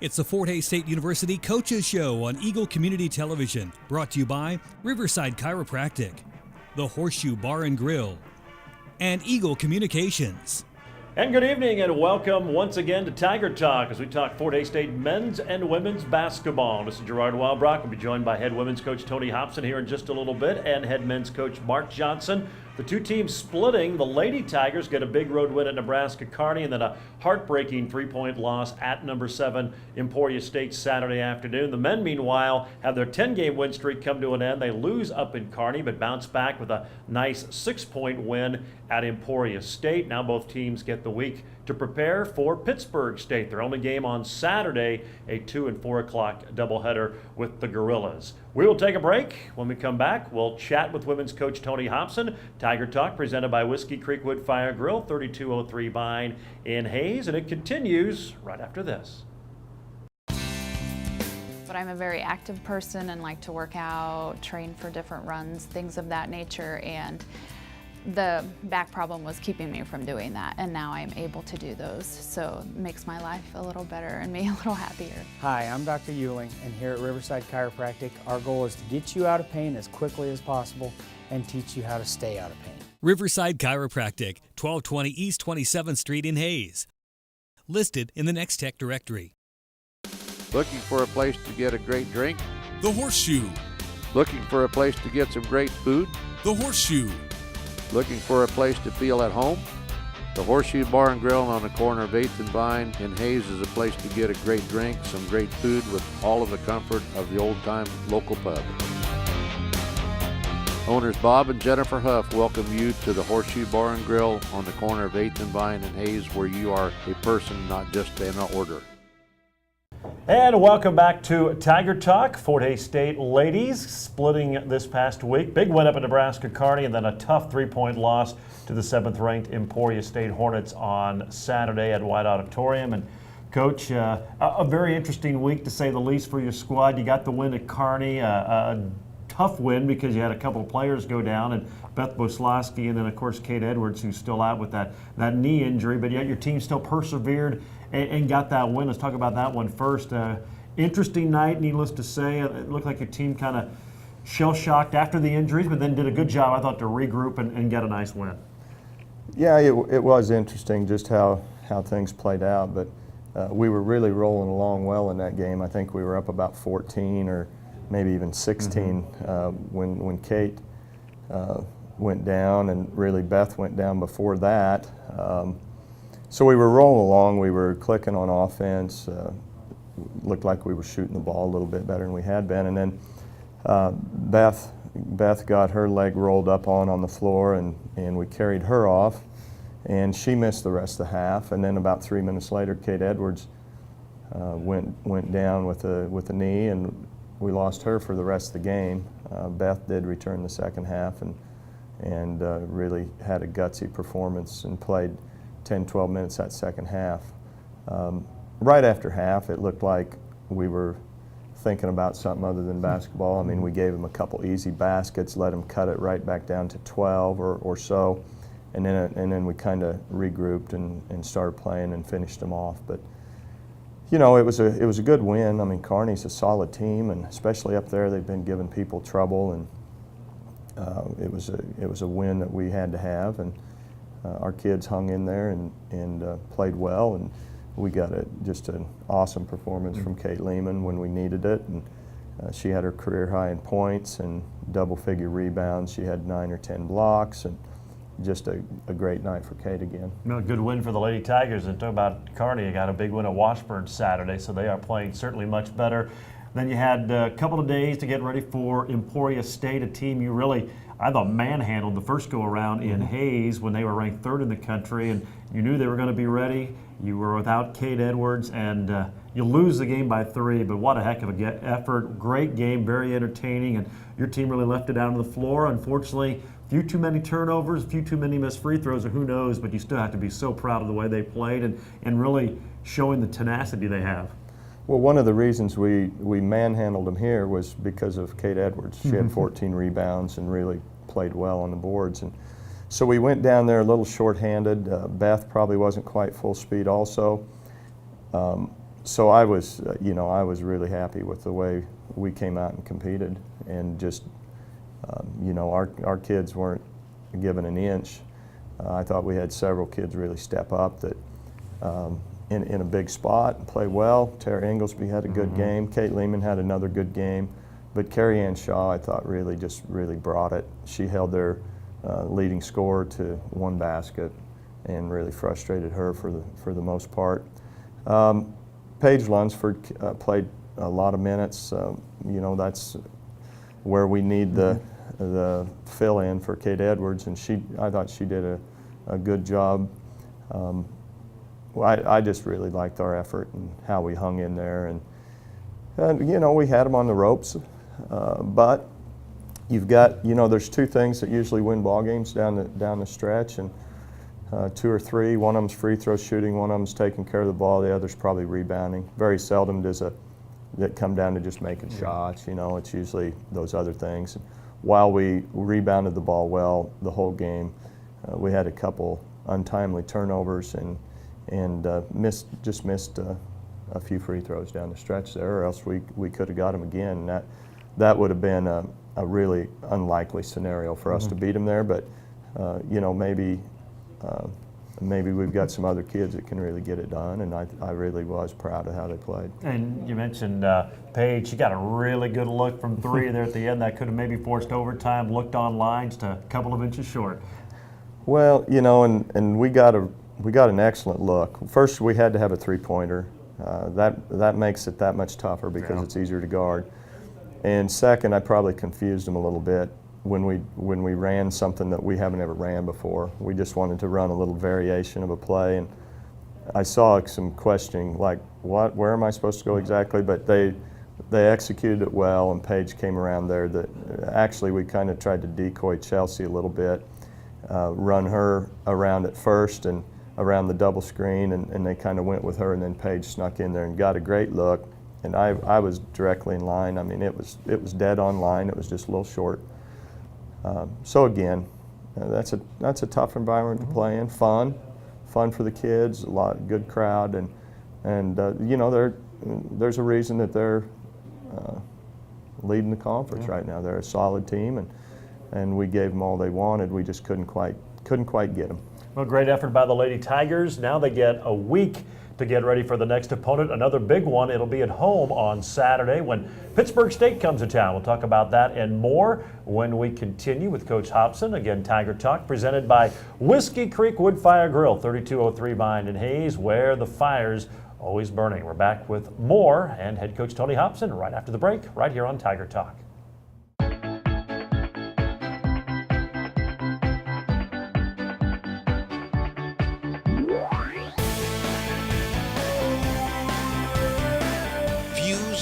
It's the Fort Hays State University Coaches Show on Eagle Community Television, brought to you by Riverside Chiropractic, the Horseshoe Bar and Grill, and Eagle Communications. And good evening and welcome once again to Tiger Talk as we talk Fort Hays State men's and women's basketball. This is Gerard Wildbrock. We'll be joined by head women's coach Tony Hobson here in just a little bit and head men's coach Mark Johnson. The two teams splitting. The Lady Tigers get a big road win at Nebraska Kearney and then a heartbreaking 3-point loss at number 7 Emporia State Saturday afternoon. The men, meanwhile, have their 10-game win streak come to an end. They lose up in Kearney but bounce back with a nice 6-point win at Emporia State. Now both teams get the week to prepare for Pittsburg State. Their only game on Saturday, a 2 and 4 o'clock doubleheader with the Gorillas. We will take a break. When we come back, we'll chat with women's coach Tony Hobson. Tiger Talk presented by Whiskey Creek Wood Fire Grill, 3203 Vine in Hays, and it continues right after this. But I'm a very active person and like to work out, train for different runs, things of that nature, and the back problem was keeping me from doing that, and now I'm able to do those, so it makes my life a little better and me a little happier. Hi, I'm Dr. Euling, and here at Riverside Chiropractic, our goal is to get you out of pain as quickly as possible and teach you how to stay out of pain. Riverside Chiropractic, 1220 East 27th Street in Hays. Listed in the Next Tech directory. Looking for a place to get a great drink? The Horseshoe. Looking for a place to get some great food? The Horseshoe. Looking for a place to feel at home? The Horseshoe Bar and Grill on the corner of 8th and Vine in Hays is a place to get a great drink, some great food with all of the comfort of the old-time local pub. Owners Bob and Jennifer Huff welcome you to the Horseshoe Bar and Grill on the corner of 8th and Vine in Hays, where you are a person, not just an order. And welcome back to Tiger Talk. Fort Hays State ladies splitting this past week. Big win up at Nebraska Kearney and then a tough 3-point loss to the 7th-ranked Emporia State Hornets on Saturday at White Auditorium. And Coach, a very interesting week to say the least for your squad. You got the win at Kearney, a tough win because you had a couple of players go down, and Beth Boslowski and then of course Kate Edwards, who's still out with that knee injury, but yet your team still persevered and got that win. Let's talk about that one first. Interesting night, needless to say. It looked like your team kind of shell-shocked after the injuries, but then did a good job, I thought, to regroup and get a nice win. Yeah, it was interesting just how things played out, but we were really rolling along well in that game. I think we were up about 14 or maybe even 16 when Kate went down, and really Beth went down before that. So we were rolling along, we were clicking on offense, looked like we were shooting the ball a little bit better than we had been, and then Beth got her leg rolled up on the floor, and we carried her off, and she missed the rest of the half, and then about 3 minutes later Kate Edwards went down with a knee, and we lost her for the rest of the game. Beth did return the second half and really had a gutsy performance and played 10-12 minutes that second half. Right after half, it looked like we were thinking about something other than basketball. I mean, we gave them a couple easy baskets, let them cut it right back down to 12 or so, and then we kind of regrouped and started playing and finished them off. But you know, it was a good win. I mean, Kearney's a solid team, and especially up there, they've been giving people trouble, and it was a win that we had to have, and our kids hung in there and played well, and we got just an awesome performance from Kate Lehman when we needed it, and she had her career high in points and double-figure rebounds. She had 9 or 10 blocks, and just a great night for Kate again. A good win for the Lady Tigers. And talk about Kearney, you got a big win at Washburn Saturday, so they are playing certainly much better. Then you had a couple of days to get ready for Emporia State, a team you really, I thought, manhandled the first go-around in Hays when they were ranked 3rd in the country, and you knew they were going to be ready. You were without Kate Edwards, and you lose the game by 3, but what a heck of a effort. Great game, very entertaining, and your team really left it out on the floor. Unfortunately, a few too many turnovers, a few too many missed free throws, or who knows, but you still have to be so proud of the way they played and really showing the tenacity they have. Well, one of the reasons we manhandled them here was because of Kate Edwards. She had 14 rebounds and really played well on the boards. And so we went down there a little shorthanded. Beth probably wasn't quite full speed also. so I was, I was really happy with the way we came out and competed, and just, our kids weren't given an inch. I thought we had several kids really step up that in a big spot and play well. Tara Inglesby had a good game. Kate Lehman had another good game. But Carrie Ann Shaw, I thought, really brought it. She held their leading scorer to 1 basket and really frustrated her for the most part. Paige Lunsford played a lot of minutes. That's where we need the fill-in for Kate Edwards, and I thought she did a good job. I just really liked our effort and how we hung in there, and we had them on the ropes, but you've got, there's 2 things that usually win ball games down the stretch, and 2 or 3. One of them's free throw shooting, one of them's taking care of the ball, the other's probably rebounding. Very seldom does that come down to just making shots. It's usually those other things. While we rebounded the ball well the whole game, we had a couple untimely turnovers and missed a few free throws down the stretch there, or else we could have got them again. And that would have been a really unlikely scenario for us to beat them there. But maybe we've got some other kids that can really get it done, and I really was proud of how they played. And you mentioned Paige. She got a really good look from 3 there at the end. That could have maybe forced overtime. Looked on line, just a couple of inches short. Well, and we got an excellent look. First, we had to have a 3-pointer. That makes it that much tougher because it's easier to guard. And second, I probably confused them a little bit when we ran something that we haven't ever ran before. We just wanted to run a little variation of a play, and I saw some questioning, like, where am I supposed to go exactly? But they executed it well, and Paige came around there. Actually, we kind of tried to decoy Chelsea a little bit, run her around at first and around the double screen, and they kind of went with her, and then Paige snuck in there and got a great look. And I was directly in line. I mean, it was dead on line. It was just a little short. So again, that's a tough environment to play in. Fun for the kids. Good crowd, and there's a reason that they're leading the conference right now. They're a solid team, and we gave them all they wanted. We just couldn't quite get them. Well, great effort by the Lady Tigers. Now they get a week to get ready for the next opponent. Another big one. It'll be at home on Saturday when Pittsburg State comes to town. We'll talk about that and more when we continue with Coach Hobson. Again, Tiger Talk presented by Whiskey Creek Wood Fire Grill, 3203 Vine and Hayes, where the fire's always burning. We're back with more and head coach Tony Hobson right after the break, right here on Tiger Talk.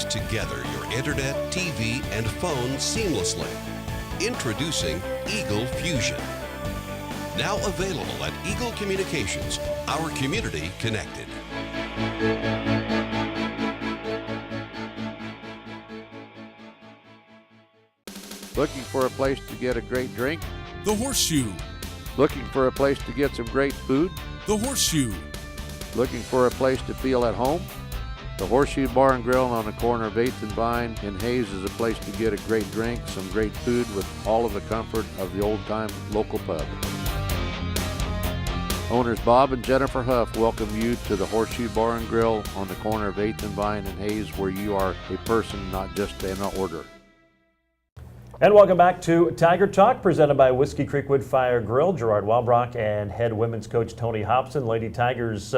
Together your internet, TV, and phone seamlessly. Introducing Eagle Fusion. Now available at Eagle Communications, our community connected. Looking for a place to get a great drink? The Horseshoe. Looking for a place to get some great food? The Horseshoe. Looking for a place to feel at home? The Horseshoe Bar and Grill on the corner of 8th and Vine in Hayes is a place to get a great drink, some great food with all of the comfort of the old-time local pub. Owners Bob and Jennifer Huff welcome you to the Horseshoe Bar and Grill on the corner of 8th and Vine in Hayes, where you are a person, not just an order. And welcome back to Tiger Talk, presented by Whiskey Creek Wood Fire Grill. Gerard Walbrock and head women's coach Tony Hobson. Lady Tigers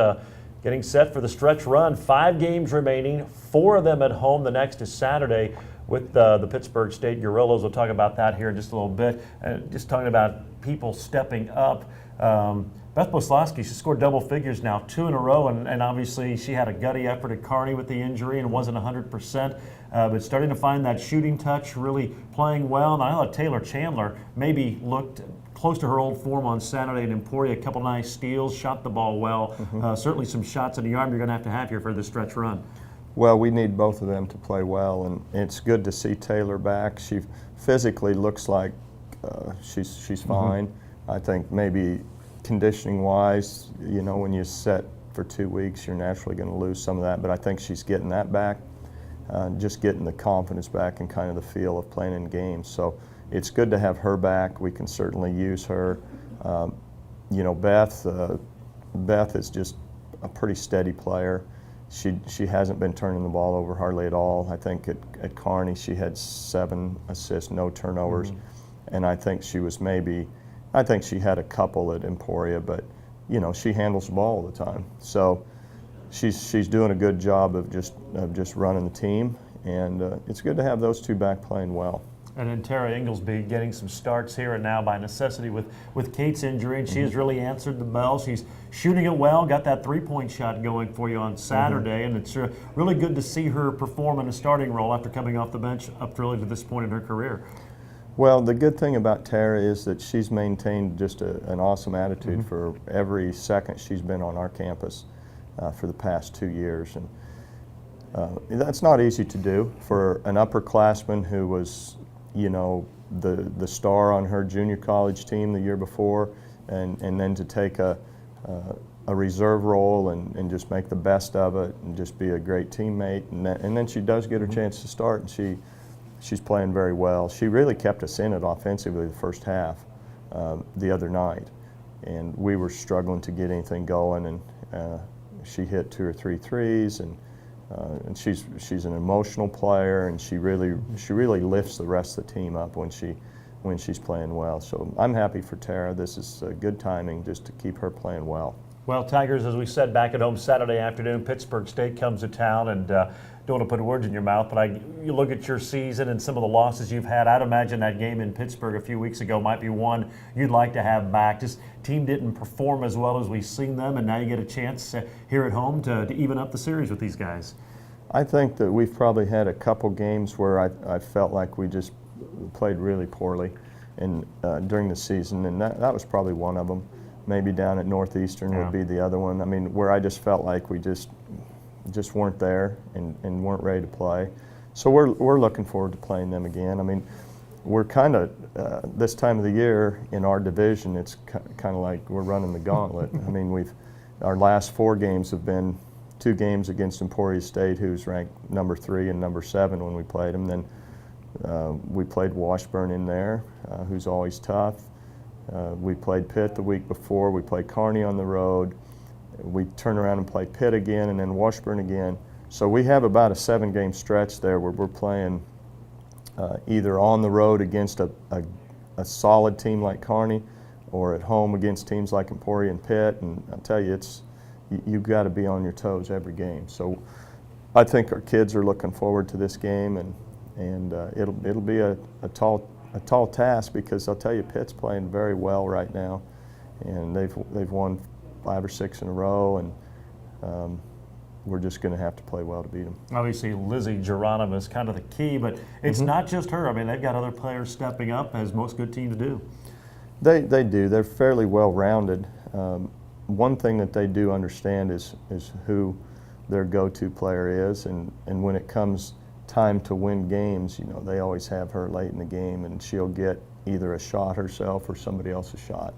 getting set for the stretch run. 5 games remaining, 4 of them at home. The next is Saturday with the Pittsburg State Gorillas. We'll talk about that here in just a little bit. Just talking about people stepping up. Beth Boslowski, she scored double figures now, 2 in a row, and obviously she had a gutty effort at Kearney with the injury and wasn't 100%, but starting to find that shooting touch, really playing well. And I thought Taylor Chandler maybe looked close to her old form on Saturday at Emporia. A couple nice steals, shot the ball well. Certainly some shots in the arm you're going to have here for the stretch run. Well, we need both of them to play well, and it's good to see Taylor back. She physically looks like she's fine. I think maybe conditioning-wise, when you set for 2 weeks, you're naturally going to lose some of that. But I think she's getting that back, just getting the confidence back and kind of the feel of playing in games. So it's good to have her back. We can certainly use her. You know, Beth is just a pretty steady player. She hasn't been turning the ball over hardly at all. I think at Kearney she had 7 assists, no turnovers, and I think she was I think she had a couple at Emporia, but you know, she handles the ball all the time. So she's doing a good job of just running the team, and it's good to have those two back playing well. And then Tara Inglesby getting some starts here and now by necessity with Kate's injury, and she has really answered the bell. She's shooting it well, got that three-point shot going for you on Saturday, and it's really good to see her perform in a starting role after coming off the bench up really to this point in her career. Well, the good thing about Tara is that she's maintained just an awesome attitude for every second she's been on our campus for the past 2 years. And that's not easy to do for an upperclassman who was, you know, the star on her junior college team the year before, and then to take a reserve role and just make the best of it and just be a great teammate. And then she does get her chance to start, and she's playing very well. She really kept us in it offensively the first half the other night, and we were struggling to get anything going, and she hit 2 or 3 threes, and she's an emotional player, and she really lifts the rest of the team up when she's playing well. So I'm happy for Tara. This is good timing just to keep her playing well. Well, Tigers, as we said, back at home Saturday afternoon, Pittsburg State comes to town, and don't want to put words in your mouth, but you look at your season and some of the losses you've had. I'd imagine that game in Pittsburgh a few weeks ago might be one you'd like to have back. Just team didn't perform as well as we've seen them, and now you get a chance here at home to even up the series with these guys. I think that we've probably had a couple games where I felt like we just played really poorly during the season, and that was probably one of them. Maybe down at Northeastern would be the other one. I mean, where I just felt like we just weren't there and weren't ready to play. So we're looking forward to playing them again. I mean, we're kind of this time of the year in our division, it's kind of like we're running the gauntlet. I mean, our last 4 games have been 2 games against Emporia State, who's ranked number 3 and number 7 when we played them. Then we played Washburn in there, who's always tough. We played Pitt the week before. We played Kearney on the road. We turn around and play Pitt again, and then Washburn again. So we have about a 7-game stretch there where we're playing either on the road against a solid team like Kearney, or at home against teams like Emporia and Pitt. And I tell you, you've got to be on your toes every game. So I think our kids are looking forward to this game, and it'll be a tall task, because I'll tell you, Pitt's playing very well right now, and they've won 5 or 6 in a row, and we're just going to have to play well to beat them. Obviously, Lizzie Geronimo is kind of the key, but it's not just her. I mean, they've got other players stepping up, as most good teams do. They do. They're fairly well-rounded. One thing that they do understand is who their go-to player is, and when it comes time to win games, you know, they always have her late in the game, and she'll get either a shot herself or somebody else's shot.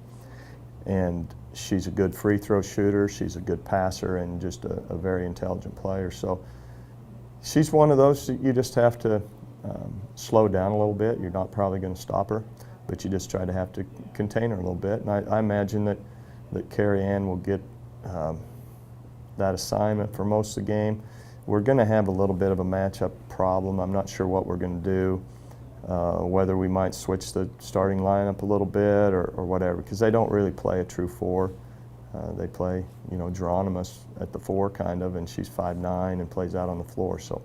And she's a good free throw shooter, she's a good passer, and just a very intelligent player. So she's one of those that you just have to slow down a little bit. You're not probably going to stop her, but you just have to contain her a little bit. And I imagine that Carrie Ann will get that assignment for most of the game. We're going to have a little bit of a matchup problem. I'm not sure what we're going to do, whether we might switch the starting lineup a little bit or whatever, because they don't really play a true 4. They play, you know, Geronimo at the 4 kind of, and she's 5'9" and plays out on the floor. So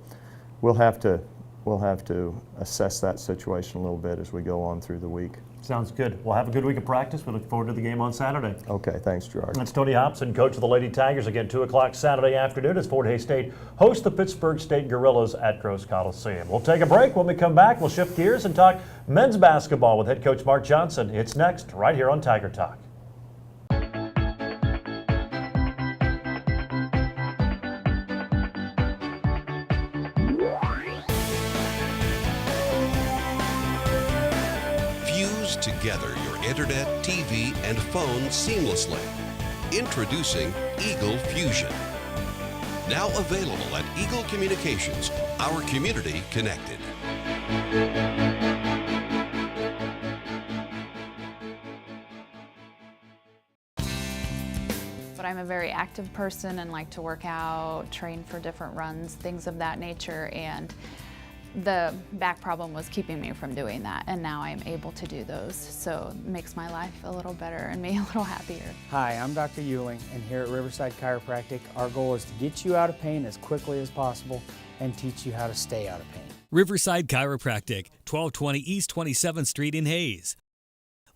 we'll have to assess that situation a little bit as we go on through the week. Sounds good. Well, have a good week of practice. We look forward to the game on Saturday. Okay, thanks, Gerard. That's Tony Hobson, coach of the Lady Tigers. Again, 2 o'clock Saturday afternoon as Fort Hays State hosts the Pittsburg State Gorillas at Gross Coliseum. We'll take a break. When we come back, we'll shift gears and talk men's basketball with head coach Mark Johnson. It's next, right here on Tiger Talk. Fuse together your internet, TV, and phone seamlessly. Introducing Eagle Fusion. Now available at Eagle Communications, our community connected. But I'm a very active person and like to work out, train for different runs, things of that nature, and the back problem was keeping me from doing that, and now I'm able to do those, so it makes my life a little better and me a little happier. Hi, I'm Dr. Euling, and here at Riverside Chiropractic, our goal is to get you out of pain as quickly as possible and teach you how to stay out of pain. Riverside Chiropractic, 1220 East 27th Street in Hayes.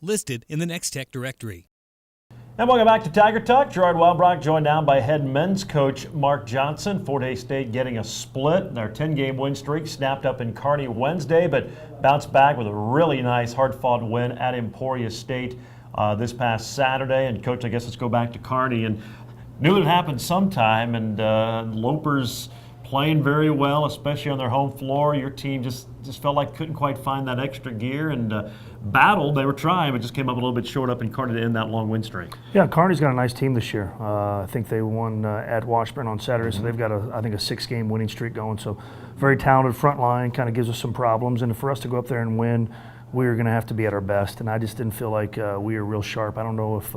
Listed in the Next Tech directory. And welcome back to Tiger Talk. Gerard Wildbrock joined now by head men's coach Mark Johnson. Fort Hays State getting a split. Their 10-game win streak snapped up in Kearney Wednesday, but bounced back with a really nice, hard-fought win at Emporia State this past Saturday. And coach, I guess let's go back to Kearney. And knew it would happen sometime. And Lopers playing very well, especially on their home floor. Your team just felt like couldn't quite find that extra gear and battled. They were trying, but just came up a little bit short up in Kearney to end that long win streak. Yeah, Kearney's got a nice team this year. I think they won at Washburn on Saturday, so they've got I think a 6-game winning streak going. So very talented front line, kind of gives us some problems. And for us to go up there and win, we were going to have to be at our best. And I just didn't feel like we were real sharp. I don't know if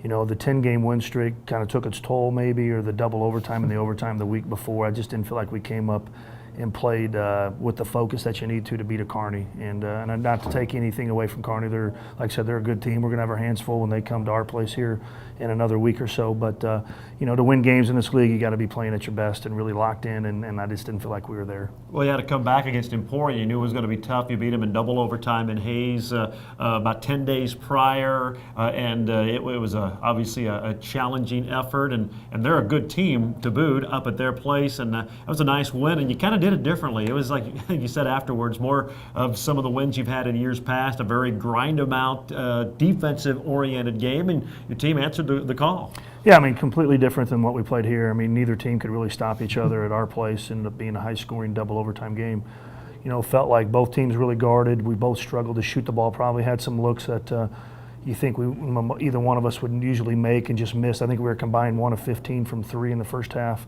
you know, the 10-game win streak kind of took its toll maybe, or the double overtime and the overtime the week before. I just didn't feel like we came up and played with the focus that you need to beat a Kearney. And not to take anything away from Kearney. They're, like I said, they're a good team. We're going to have our hands full when they come to our place here in another week or so. But, you know, to win games in this league, you got to be playing at your best and really locked in, and I just didn't feel like we were there. Well, you had to come back against Emporia. You knew it was going to be tough. You beat them in double overtime in Hayes about 10 days prior, and it was obviously a challenging effort, and they're a good team to boot up at their place, and that was a nice win, and you kind of did it differently. It was like you said afterwards, more of some of the wins you've had in years past, a very grind-em-out, defensive-oriented game, and your team answered the call. Yeah, I mean, completely different than what we played here. I mean, neither team could really stop each other at our place. Ended up being a high-scoring double overtime game. You know, felt like both teams really guarded. We both struggled to shoot the ball. Probably had some looks that you think either one of us would usually make and just miss. I think we were combined 1 of 15 from 3 in the first half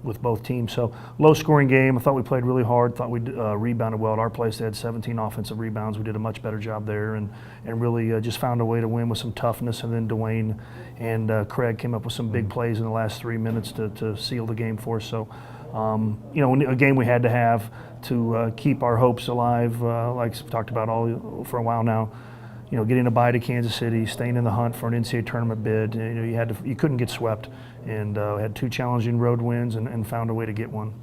with both teams. So low-scoring game. I thought we played really hard. Thought we rebounded well at our place. They had 17 offensive rebounds. We did a much better job there, and really just found a way to win with some toughness. And then Dwayne and Craig came up with some big plays in the last 3 minutes to seal the game for us. So, you know, a game we had to have to keep our hopes alive, like we've talked about for a while now. You know, getting a bye to Kansas City, staying in the hunt for an NCAA tournament bid. You know, you couldn't get swept, and had 2 challenging road wins and found a way to get one.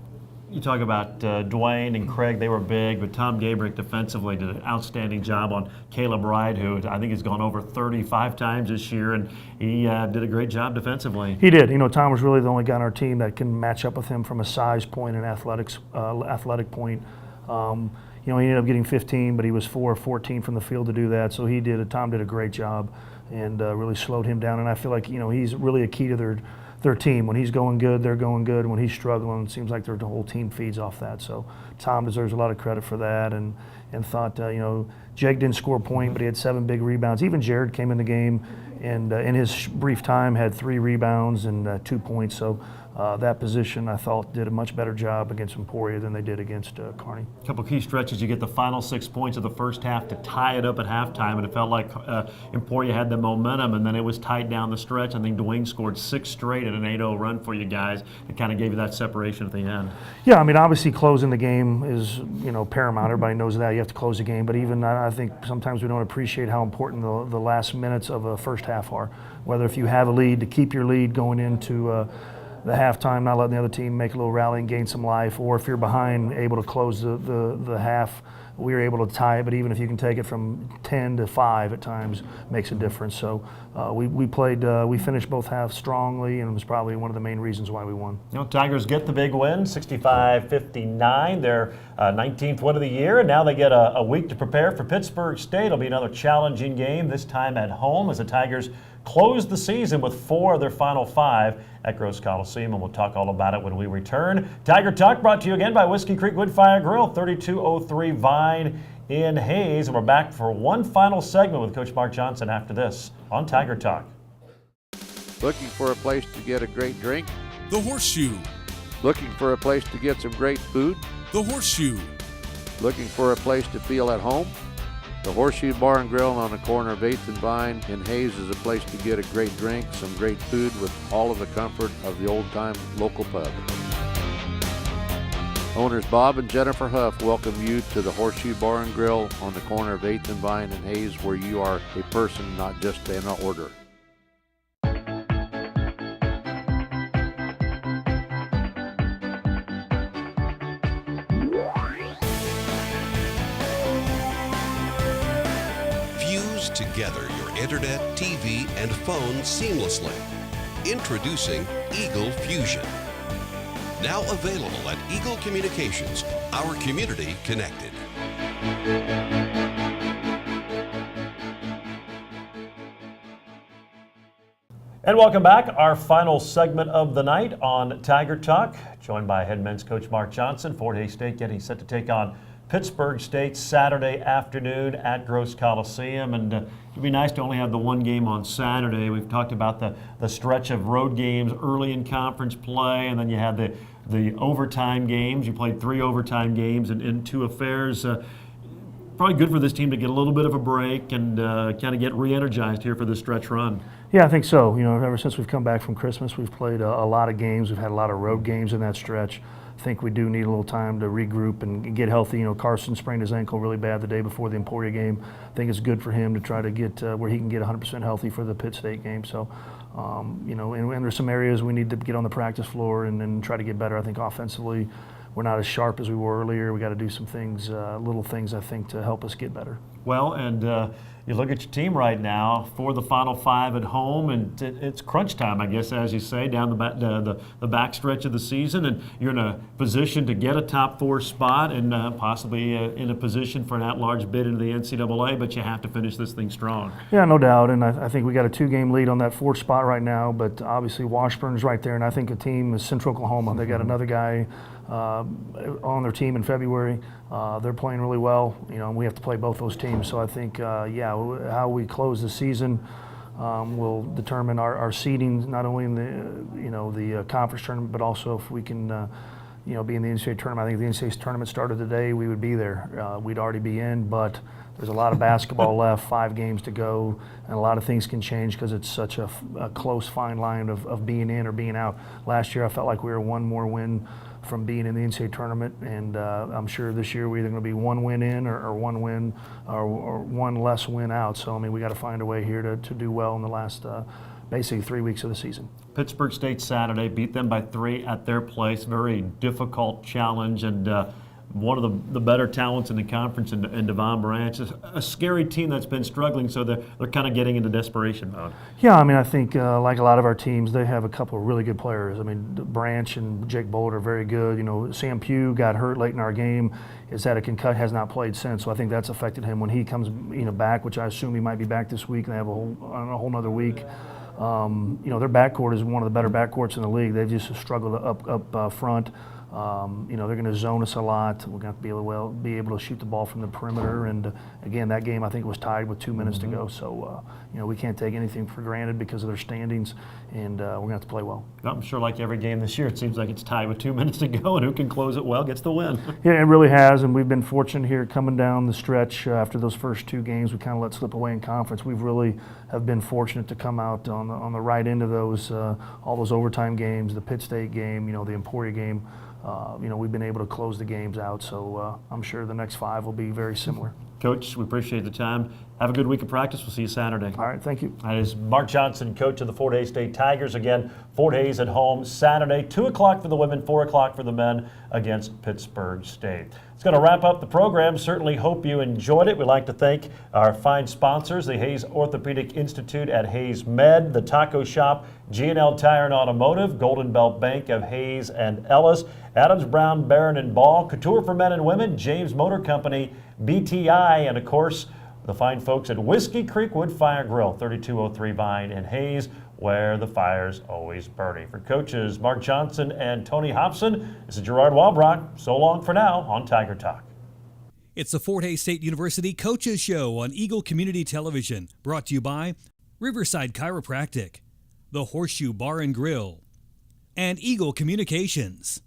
You talk about Dwayne and Craig, they were big, but Tom Gabrick defensively did an outstanding job on Caleb Wright, who I think has gone over 35 times this year, and he did a great job defensively. He did. You know, Tom was really the only guy on our team that can match up with him from a size point and athletic point. You know, he ended up getting 15, but he was 4 of 14 from the field to do that. So Tom did a great job and really slowed him down. And I feel like, you know, he's really a key to their team. When he's going good, they're going good. When he's struggling, it seems like the whole team feeds off that. So Tom deserves a lot of credit for that. And thought, you know, Jake didn't score a point, but he had 7 big rebounds. Even Jared came in the game and in his brief time had 3 rebounds and 2 points. So that position, I thought, did a much better job against Emporia than they did against Kearney. A couple key stretches. You get the final 6 points of the first half to tie it up at halftime, and it felt like Emporia had the momentum, and then it was tight down the stretch. I think Dwayne scored 6 straight at an 8-0 run for you guys. It kind of gave you that separation at the end. Yeah, I mean, obviously closing the game is, you know, paramount. Everybody knows that. You have to close the game, but even I think sometimes we don't appreciate how important the last minutes of a first half are. Whether if you have a lead, to keep your lead going into the halftime, not letting the other team make a little rally and gain some life, or if you're behind, able to close the half. We were able to tie it, but even if you can take it from 10 to 5 at times, makes a difference. So we finished both halves strongly, and it was probably one of the main reasons why we won. You know, Tigers get the big win, 65-59, their 19th win of the year, and now they get a week to prepare for Pittsburgh State. It'll be another challenging game, this time at home, as the Tigers close the season with 4 of their final 5 at Gross Coliseum, and we'll talk all about it when we return. Tiger Talk brought to you again by Whiskey Creek Woodfire Grill, 3203 Vine in Hayes, and we're back for one final segment with Coach Mark Johnson after this on Tiger Talk. Looking for a place to get a great drink? The Horseshoe. Looking for a place to get some great food? The Horseshoe. Looking for a place to feel at home? The Horseshoe Bar and Grill on the corner of 8th and Vine in Hayes is a place to get a great drink, some great food with all of the comfort of the old-time local pub. Owners Bob and Jennifer Huff welcome you to the Horseshoe Bar and Grill on the corner of 8th and Vine in Hayes, where you are a person, not just an order. Fuse together your internet, TV, and phone seamlessly. Introducing Eagle Fusion. Now available at Eagle Communications, our community connected. And welcome back. Our final segment of the night on Tiger Talk, joined by head men's coach Mark Johnson. Fort Hays State getting set to take on Pittsburg State Saturday afternoon at Gross Coliseum, and it'd be nice to only have the one game on Saturday. We've talked about the stretch of road games early in conference play, and then you had the overtime games. You played 3 overtime games in 2 affairs. Probably good for this team to get a little bit of a break and kind of get re-energized here for this stretch run. Yeah, I think so. You know, ever since we've come back from Christmas, we've played a lot of games. We've had a lot of road games in that stretch. I think we do need a little time to regroup and get healthy. You know, Carson sprained his ankle really bad the day before the Emporia game. I think it's good for him to try to get where he can get 100% healthy for the Pitt State game. So, you know, and there's some areas we need to get on the practice floor and try to get better. I think offensively, we're not as sharp as we were earlier. We got to do some things, little things, I think, to help us get better. Well, and you look at your team right now for the Final 5 at home, and it's crunch time, I guess, as you say, down the back stretch of the season, and you're in a position to get a top 4 spot and possibly in a position for an at-large bid into the NCAA, but you have to finish this thing strong. Yeah, no doubt, and I think we got a 2-game lead on that 4th spot right now, but obviously Washburn's right there, and I think a team is Central Oklahoma. They got another guy on their team in February. They're playing really well, you know, and we have to play both those teams. So I think, yeah, how we close the season will determine our seeding, not only in the conference tournament, but also if we can, you know, be in the NCAA tournament. I think if the NCAA tournament started today, we would be there. We'd already be in, but there's a lot of basketball left, 5 games to go, and a lot of things can change because it's such a close, fine line of being in or being out. Last year, I felt like we were 1 more win from being in the NCAA tournament, and I'm sure this year we're either going to be 1 win in or 1 win or 1 less win out. So, I mean, we got to find a way here to do well in the last basically 3 weeks of the season. Pittsburg State Saturday, beat them by 3 at their place. Very difficult challenge, and one of the better talents in the conference in Devon Branch. A scary team that's been struggling, so they're kind of getting into desperation mode. Yeah, I mean, I think like a lot of our teams, they have a couple of really good players. I mean, Branch and Jake Bolt are very good. You know, Sam Pugh got hurt late in our game. Is that a concussion? Has not played since, so I think that's affected him when he comes, you know, back, which I assume he might be back this week, and they have a whole nother week. You know, their backcourt is one of the better backcourts in the league. They've just struggled up front. You know, they're going to zone us a lot. We're going to be able to shoot the ball from the perimeter. And again, that game I think was tied with 2 minutes to go. So, you know, we can't take anything for granted because of their standings, and we're going to have to play well. I'm sure like every game this year, it seems like it's tied with 2 minutes to go, and who can close it well gets the win. Yeah, it really has, and we've been fortunate here coming down the stretch after those first 2 games. We kind of let slip away in conference. We've really have been fortunate to come out on the right end of those all those overtime games, the Pitt State game, you know, the Emporia game. You know, we've been able to close the games out, so I'm sure the next 5 will be very similar. Coach, we appreciate the time. Have a good week of practice. We'll see you Saturday. All right, thank you. That is Mark Johnson, coach of the Fort Hays State Tigers. Again, Fort Hays at home Saturday, 2 o'clock for the women, 4 o'clock for the men against Pittsburg State. It's going to wrap up the program. Certainly hope you enjoyed it. We'd like to thank our fine sponsors, the Hayes Orthopedic Institute at Hayes Med, the Taco Shop, G&L Tire and Automotive, Golden Belt Bank of Hayes and Ellis, Adams Brown, Barron and Ball, Couture for Men and Women, James Motor Company, BTI, and of course, the fine folks at Whiskey Creek Wood Fire Grill, 3203 Vine in Hayes, where the fire's always burning. For coaches Mark Johnson and Tony Hobson, this is Gerard Walbrock. So long for now on Tiger Talk. It's the Fort Hays State University Coaches Show on Eagle Community Television, brought to you by Riverside Chiropractic. the Horseshoe Bar and Grill, and Eagle Communications.